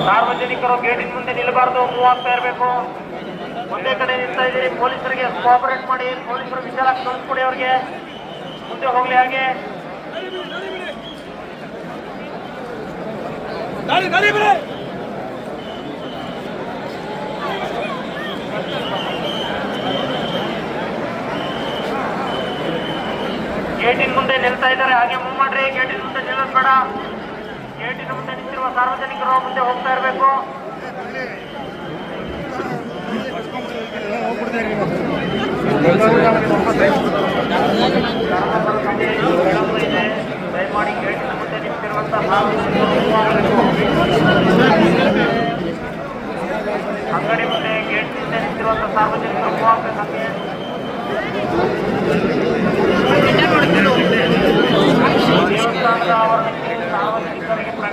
ಸಾರ್ವಜನಿಕರು ಗೇಟಿನ ಮುಂದೆ ನಿಲ್ಲಬಾರದು, ಮೂವ್ ಆಗ್ತಾ ಇರಬೇಕು. ಒಂದೇ ಕಡೆ ನಿಲ್ತಾ ಇದ್ದೀರಿ. ಪೊಲೀಸರಿಗೆ ಕೋಆಪರೇಟ್ ಮಾಡಿ. ಪೊಲೀಸರು ವಿಚಾರ ಕಳಿಸ್ಕೊಡಿ, ಅವ್ರಿಗೆ ಮುಂದೆ ಹೋಗ್ಲಿ. ಹಾಗೆ ಗೇಟಿನ ಮುಂದೆ ನಿಲ್ತಾ ಇದ್ದಾರೆ, ಹಾಗೆ ಮೂವ್ ಮಾಡ್ರಿ. ಗೇಟಿನ ಮುಂದೆ ನಿಲ್ಲೋದು ಬೇಡ. ಗೇಟಿನ ಮುಂದೆ ನಿಂತಿರುವ ಸಾರ್ವಜನಿಕರು ಮುಂದೆ ಹೋಗ್ತಾ ಇರಬೇಕು. ದಯಮಾಡಿ ಗೇಟಿನ ಮುಂದೆ ನಿಂತಿರುವಂತಹ ಸಾರ್ವಜನಿಕರು ಅಂಗಡಿ ಮುಂದೆ ಗೇಟ್ ಮುಂದೆ ನಿಂತಿರುವಂತಹ ಸಾರ್ವಜನಿಕರು ಹೋಗಬೇಕಂತೆ. ದೇವಸ್ಥಾನದ ಆವರಣಕ್ಕೆ